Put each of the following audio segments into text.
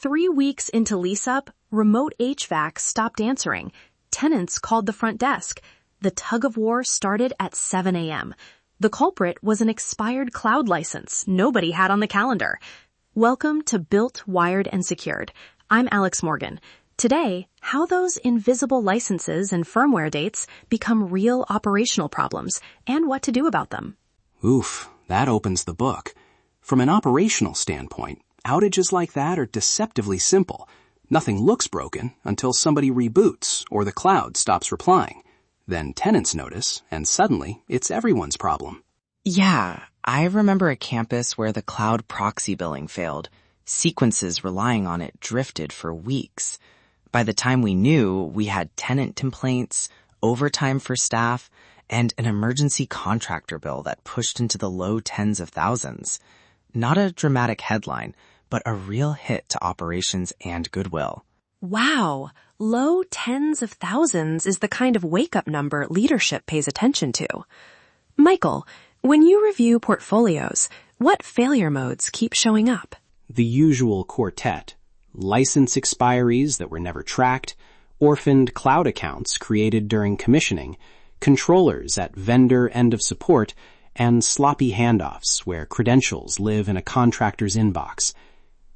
3 weeks into lease-up, remote HVAC stopped answering. Tenants called the front desk. The tug-of-war started at 7 a.m. The culprit was an expired cloud license nobody had on the calendar. Welcome to Built, Wired, and Secured. I'm Alex Morgan. Today, how those invisible licenses and firmware dates become real operational problems and what to do about them. Oof, that opens the book. From an operational standpoint, outages like that are deceptively simple. Nothing looks broken until somebody reboots or the cloud stops replying. Then tenants notice, and suddenly it's everyone's problem. Yeah, I remember a campus where the cloud proxy billing failed. Sequences relying on it drifted for weeks. By the time we knew, we had tenant complaints, overtime for staff, and an emergency contractor bill that pushed into the low tens of thousands. Not a dramatic headline, but a real hit to operations and goodwill. Wow, low tens of thousands is the kind of wake-up number leadership pays attention to. Michael, when you review portfolios, what failure modes keep showing up? The usual quartet: license expiries that were never tracked, orphaned cloud accounts created during commissioning, controllers at vendor end of support, and sloppy handoffs where credentials live in a contractor's inbox.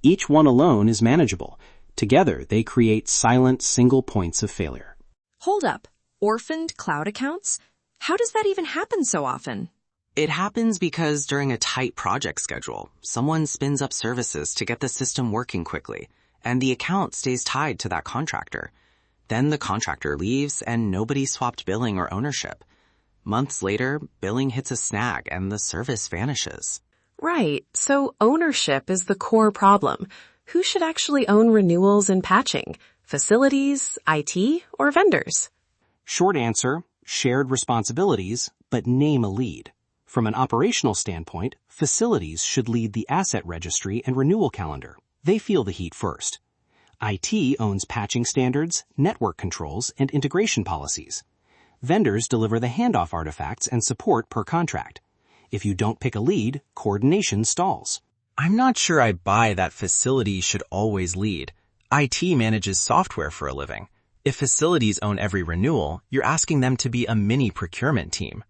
Each one alone is manageable. Together, they create silent single points of failure. Hold up. Orphaned cloud accounts? How does that even happen so often? It happens because during a tight project schedule, someone spins up services to get the system working quickly, and the account stays tied to that contractor. Then the contractor leaves and nobody swapped billing or ownership. Months later, billing hits a snag and the service vanishes. Right, so ownership is the core problem. Who should actually own renewals and patching? Facilities, IT, or vendors? Short answer: shared responsibilities, but name a lead. From an operational standpoint, facilities should lead the asset registry and renewal calendar. They feel the heat first. IT owns patching standards, network controls, and integration policies. Vendors deliver the handoff artifacts and support per contract. If you don't pick a lead, coordination stalls. I'm not sure I buy that facilities should always lead. IT manages software for a living. If facilities own every renewal, you're asking them to be a mini procurement team.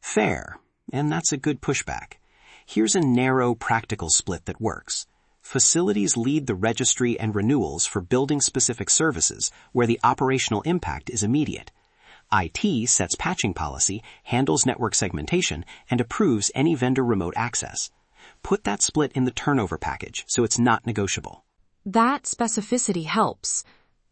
Fair. And that's a good pushback. Here's a narrow, practical split that works. Facilities lead the registry and renewals for building-specific services where the operational impact is immediate. IT sets patching policy, handles network segmentation, and approves any vendor remote access. Put that split in the turnover package so it's not negotiable. That specificity helps.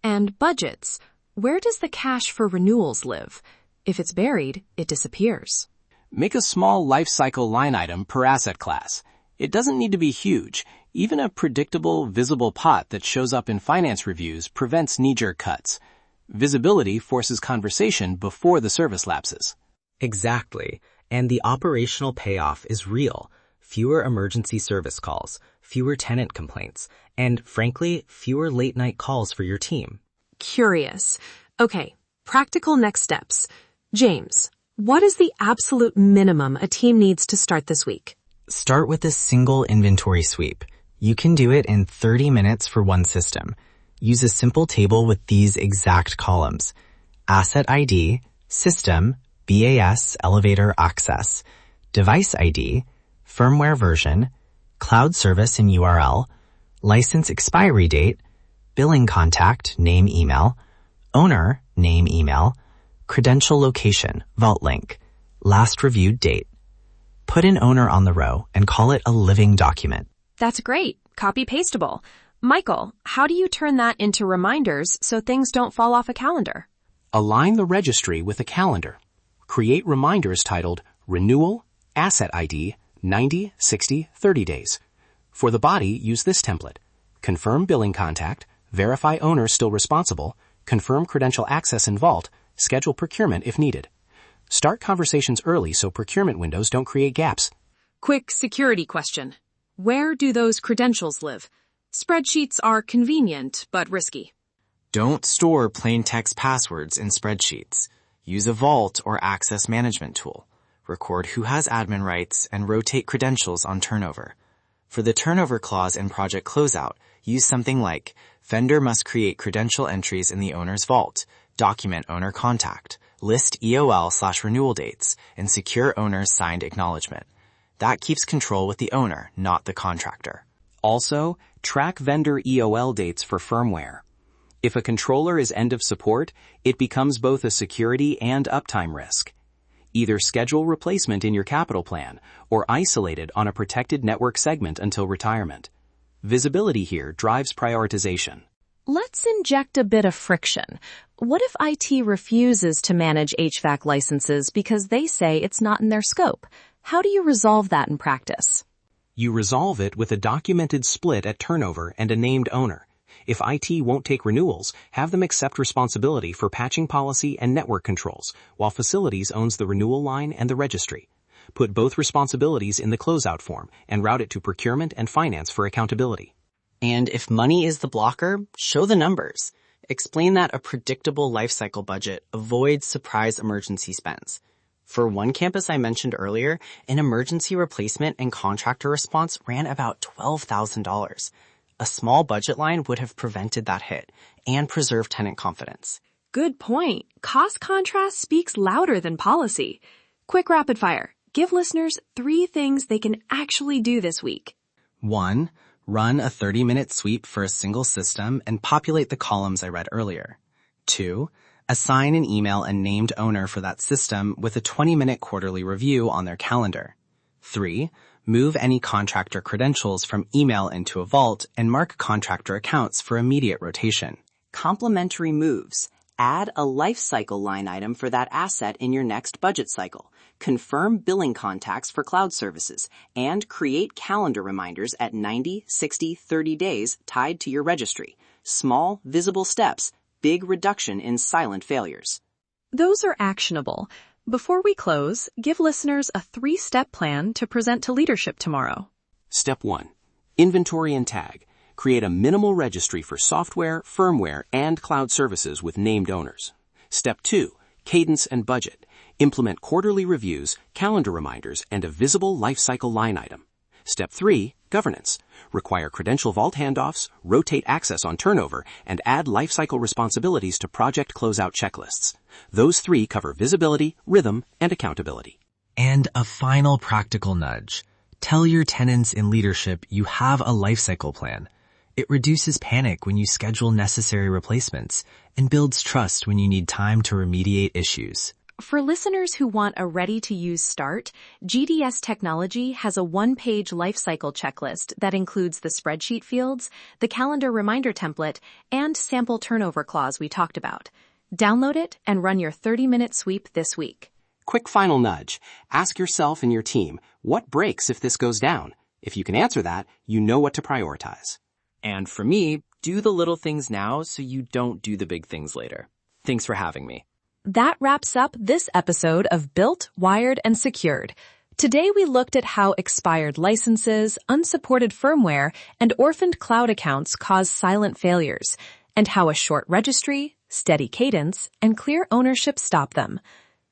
And budgets. Where does the cash for renewals live? If it's buried, it disappears. Make a small lifecycle line item per asset class. It doesn't need to be huge. Even a predictable, visible pot that shows up in finance reviews prevents knee-jerk cuts. Visibility forces conversation before the service lapses. Exactly. And the operational payoff is real. Fewer emergency service calls, fewer tenant complaints, and frankly, fewer late-night calls for your team. Curious. Okay, practical next steps. James, what is the absolute minimum a team needs to start this week? Start with a single inventory sweep. You can do it in 30 minutes for one system. Use a simple table with these exact columns: asset ID, system, BAS, elevator access, device ID, firmware version, cloud service and URL, license expiry date, billing contact, name, email, owner, name, email, credential location, vault link, last reviewed date. Put an owner on the row and call it a living document. That's great. Copy-pastable. Michael, how do you turn that into reminders so things don't fall off a calendar? Align the registry with a calendar. Create reminders titled Renewal, Asset ID, 90, 60, 30 days. For the body, use this template: confirm billing contact, verify owner still responsible, confirm credential access in vault, schedule procurement if needed. Start conversations early so procurement windows don't create gaps. Quick security question. Where do those credentials live? Spreadsheets are convenient, but risky. Don't store plain text passwords in spreadsheets. Use a vault or access management tool. Record who has admin rights and rotate credentials on turnover. For the turnover clause in project closeout, Use something like vendor must create credential entries in the owner's vault, document owner contact, list EOL/renewal dates, and secure owner's signed acknowledgement. That keeps control with the owner, not the contractor. Also, track vendor EOL dates for firmware. If a controller is end of support, it becomes both a security and uptime risk. Either schedule replacement in your capital plan or isolate it on a protected network segment until retirement. Visibility here drives prioritization. Let's inject a bit of friction. What if IT refuses to manage HVAC licenses because they say it's not in their scope? How do you resolve that in practice? You resolve it with a documented split at turnover and a named owner. If IT won't take renewals, have them accept responsibility for patching policy and network controls, while facilities owns the renewal line and the registry. Put both responsibilities in the closeout form and route it to procurement and finance for accountability. And if money is the blocker, show the numbers. Explain that a predictable lifecycle budget avoids surprise emergency spends. For one campus I mentioned earlier, an emergency replacement and contractor response ran about $12,000. A small budget line would have prevented that hit and preserved tenant confidence. Good point. Cost contrast speaks louder than policy. Quick rapid fire. Give listeners 3 things they can actually do this week. 1. Run a 30-minute sweep for a single system and populate the columns I read earlier. 2. Assign and email a named owner for that system with a 20-minute quarterly review on their calendar. 3. Move any contractor credentials from email into a vault and mark contractor accounts for immediate rotation. Complementary moves. Add a lifecycle line item for that asset in your next budget cycle. Confirm billing contacts for cloud services, and create calendar reminders at 90, 60, 30 days tied to your registry. Small, visible steps, big reduction in silent failures. Those are actionable. Before we close, give listeners a 3-step plan to present to leadership tomorrow. Step 1. Inventory and tag. Create a minimal registry for software, firmware, and cloud services with named owners. Step 2. Cadence and budget. Implement quarterly reviews, calendar reminders, and a visible lifecycle line item. Step 3. Governance. Require credential vault handoffs, rotate access on turnover, and add lifecycle responsibilities to project closeout checklists. Those 3 cover visibility, rhythm, and accountability. And a final practical nudge. Tell your tenants in leadership you have a lifecycle plan. It reduces panic when you schedule necessary replacements and builds trust when you need time to remediate issues. For listeners who want a ready-to-use start, GDS Technology has a 1-page lifecycle checklist that includes the spreadsheet fields, the calendar reminder template, and sample turnover clause we talked about. Download it and run your 30-minute sweep this week. Quick final nudge. Ask yourself and your team, what breaks if this goes down? If you can answer that, you know what to prioritize. And for me, do the little things now so you don't do the big things later. Thanks for having me. That wraps up this episode of Built, Wired, and Secured. Today we looked at how expired licenses, unsupported firmware, and orphaned cloud accounts cause silent failures, and how a short registry, steady cadence, and clear ownership stop them.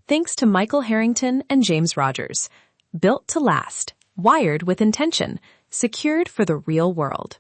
Thanks to Michael Harrington and James Rogers. Built to last, wired with intention, secured for the real world.